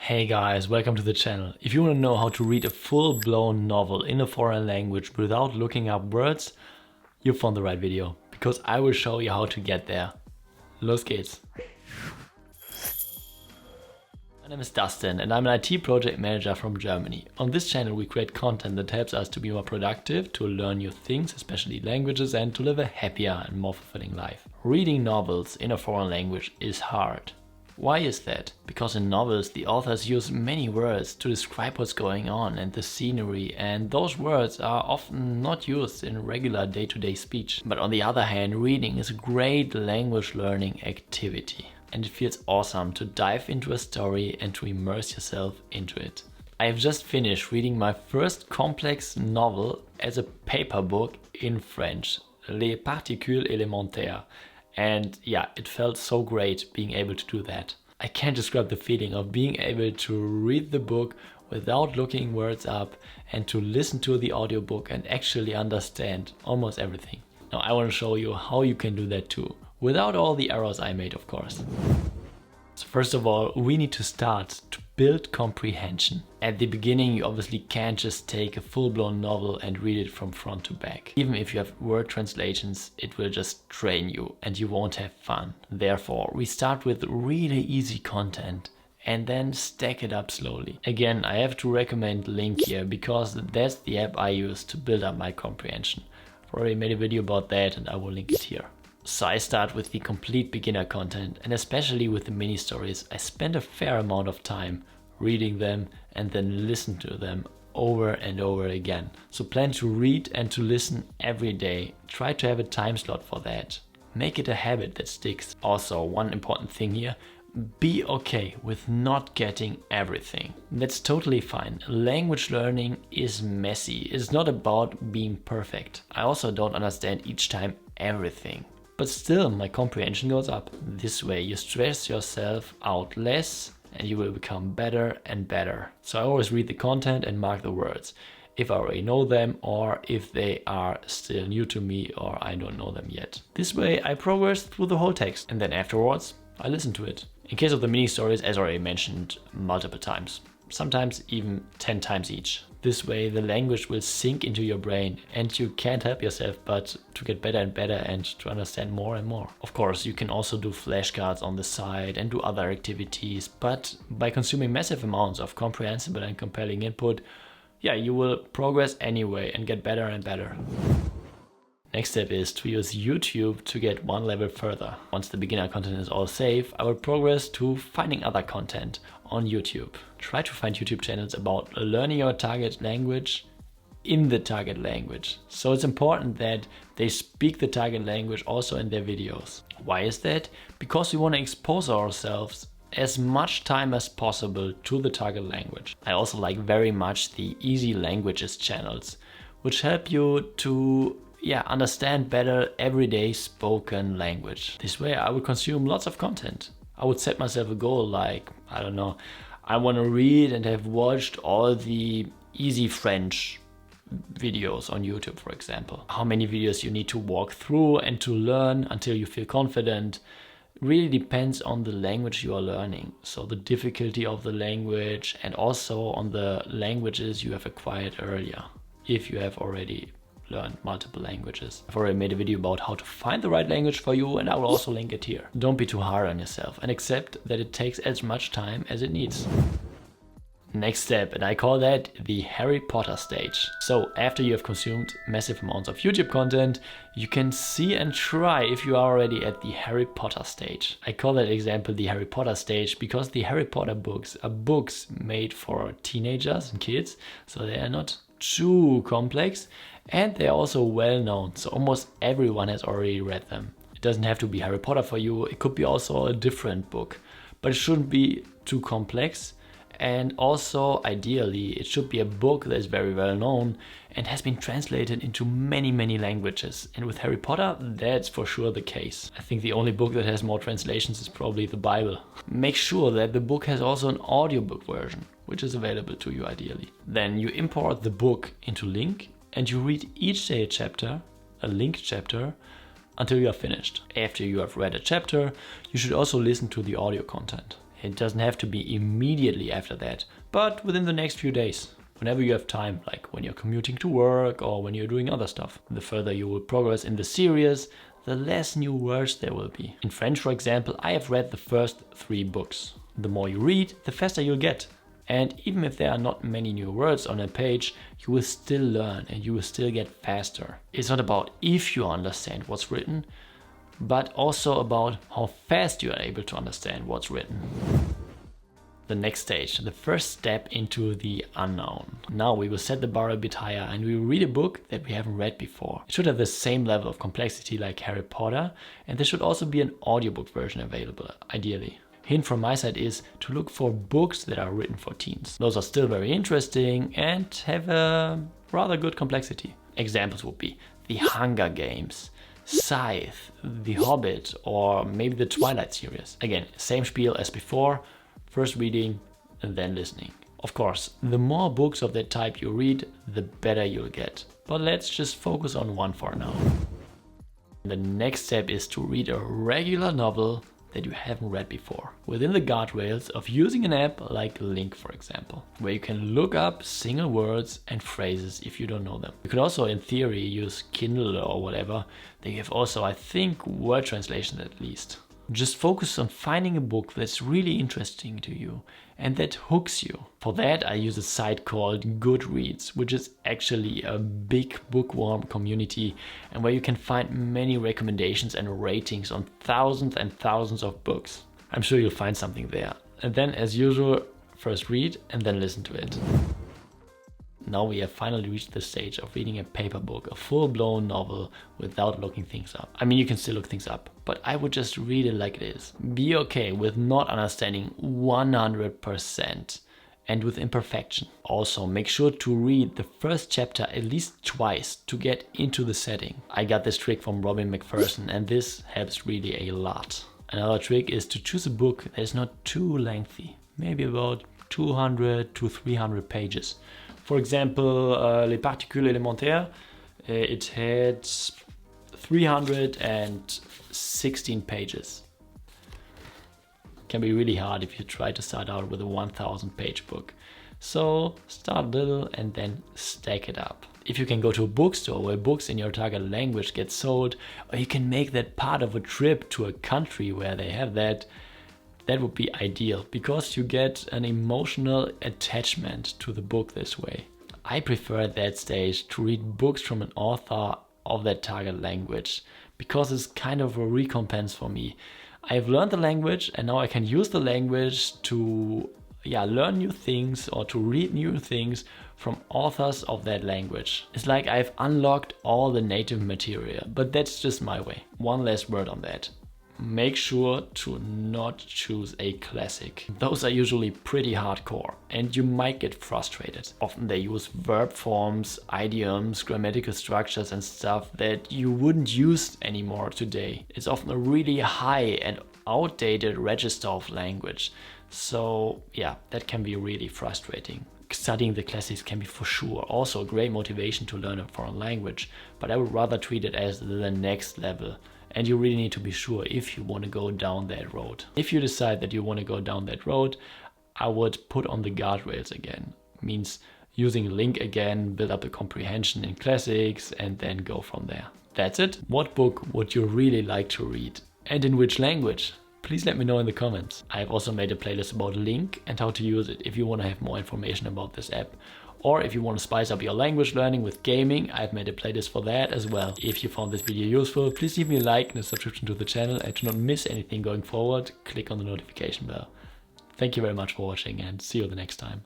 Hey guys, welcome to the channel. If you want to know how to read a full-blown novel in a foreign language without looking up words, you found the right video, because I will show you how to get there. Los geht's! My name is Dustin and I'm an IT project manager from Germany. On this channel we create content that helps us to be more productive, to learn new things, especially languages, and to live a happier and more fulfilling life. Reading novels in a foreign language is hard. Why is that? Because in novels the authors use many words to describe what's going on and the scenery, and those words are often not used in regular day-to-day speech. But on the other hand, reading is a great language learning activity, and it feels awesome to dive into a story and to immerse yourself into it. I have just finished reading my first complex novel as a paper book in French, Les Particules Elementaires. And yeah, it felt so great being able to do that. I can't describe the feeling of being able to read the book without looking words up and to listen to the audiobook and actually understand almost everything. Now I want to show you how you can do that too, without all the errors I made, of course. So first of all, we need to start to build comprehension. At the beginning, you obviously can't just take a full-blown novel and read it from front to back. Even if you have word translations, it will just drain you and you won't have fun. Therefore, we start with really easy content and then stack it up slowly. Again, I have to recommend Link here because that's the app I use to build up my comprehension. I've already made a video about that and I will link it here. So I start with the complete beginner content, and especially with the mini stories, I spend a fair amount of time reading them and then listen to them over and over again. So plan to read and to listen every day. Try to have a time slot for that. Make it a habit that sticks. Also, one important thing here, be okay with not getting everything. That's totally fine. Language learning is messy. It's not about being perfect. I also don't understand each time everything. But still, my comprehension goes up. This way you stress yourself out less and you will become better and better. So I always read the content and mark the words, if I already know them or if they are still new to me or I don't know them yet. This way I progress through the whole text and then afterwards I listen to it. In case of the mini stories, as already mentioned multiple times, sometimes even 10 times each. This way the language will sink into your brain and you can't help yourself but to get better and better and to understand more and more. Of course, you can also do flashcards on the side and do other activities, but by consuming massive amounts of comprehensible and compelling input, yeah, you will progress anyway and get better and better. Next step is to use YouTube to get one level further. Once the beginner content is all safe, I will progress to finding other content on YouTube. Try to find YouTube channels about learning your target language in the target language. So it's important that they speak the target language also in their videos. Why is that? Because we want to expose ourselves as much time as possible to the target language. I also like very much the Easy Languages channels, which help you to understand better everyday spoken language. This way I would consume lots of content. I would set myself a goal like, I don't know, I want to read and have watched all the easy French videos on YouTube, for example. How many videos you need to walk through and to learn until you feel confident really depends on the language you are learning. So the difficulty of the language and also on the languages you have acquired earlier, if you have already learned multiple languages. I've already made a video about how to find the right language for you and I will also link it here. Don't be too hard on yourself and accept that it takes as much time as it needs. Next step, and I call that the Harry Potter stage. So after you have consumed massive amounts of YouTube content, you can see and try if you are already at the Harry Potter stage. I call that example the Harry Potter stage because the Harry Potter books are books made for teenagers and kids, so they are not too complex and they're also well known, so almost everyone has already read them. It doesn't have to be Harry Potter for you, it could be also a different book, but it shouldn't be too complex. And also, ideally, it should be a book that is very well known and has been translated into many languages. And with Harry Potter, that's for sure the case. I think the only book that has more translations is probably the Bible. Make sure that the book has also an audiobook version, which is available to you ideally. Then you import the book into Link and you read each day a linked chapter, until you are finished. After you have read a chapter, you should also listen to the audio content. It doesn't have to be immediately after that, but within the next few days. Whenever you have time, like when you're commuting to work or when you're doing other stuff. The further you will progress in the series, the less new words there will be. In French, for example, I have read the first 3 books. The more you read, the faster you'll get. And even if there are not many new words on a page, you will still learn and you will still get faster. It's not about if you understand what's written, but also about how fast you are able to understand what's written. The next stage, the first step into the unknown. Now we will set the bar a bit higher and we will read a book that we haven't read before. It should have the same level of complexity like Harry Potter, and there should also be an audiobook version available, ideally. Hint from my side is to look for books that are written for teens. Those are still very interesting and have a rather good complexity. Examples would be The Hunger Games, Scythe, The Hobbit, or maybe the Twilight series. Again, same spiel as before. First reading and then listening. Of course, the more books of that type you read, the better you'll get. But let's just focus on one for now. The next step is to read a regular novel that you haven't read before, within the guardrails of using an app like Link, for example, where you can look up single words and phrases if you don't know them. You could also, in theory, use Kindle or whatever. They have also, I think, word translation at least. Just focus on finding a book that's really interesting to you and that hooks you. For that, I use a site called Goodreads, which is actually a big bookworm community and where you can find many recommendations and ratings on thousands and thousands of books. I'm sure you'll find something there. And then, as usual, first read and then listen to it. Now we have finally reached the stage of reading a paper book, a full-blown novel without looking things up. I mean, you can still look things up, but I would just read it like it is. Be okay with not understanding 100% and with imperfection. Also, make sure to read the first chapter at least twice to get into the setting. I got this trick from Robin McPherson and this helps really a lot. Another trick is to choose a book that is not too lengthy, maybe about 200 to 300 pages. For example, Les Particules Elementaires, it had 316 pages. Can be really hard if you try to start out with a 1000 page book. So start little and then stack it up. If you can go to a bookstore where books in your target language get sold, or you can make that part of a trip to a country where they have that, that would be ideal because you get an emotional attachment to the book this way. I prefer at that stage to read books from an author of that target language because it's kind of a recompense for me. I've learned the language and now I can use the language to learn new things or to read new things from authors of that language. It's like I've unlocked all the native material, but that's just my way. One last word on that. Make sure to not choose a classic. Those are usually pretty hardcore and you might get frustrated. Often they use verb forms, idioms, grammatical structures and stuff that you wouldn't use anymore today. It's often a really high and outdated register of language. So yeah, that can be really frustrating. Studying the classics can be for sure also a great motivation to learn a foreign language, but I would rather treat it as the next level. And you really need to be sure if you want to go down that road. If you decide that you want to go down that road, I would put on the guardrails again. Means using Link again, build up the comprehension in classics, and then go from there. That's it. What book would you really like to read? And in which language? Please let me know in the comments. I've also made a playlist about Link and how to use it if you want to have more information about this app. Or if you want to spice up your language learning with gaming, I've made a playlist for that as well. If you found this video useful, please leave me a like and a subscription to the channel, and to not miss anything going forward, click on the notification bell. Thank you very much for watching and see you the next time.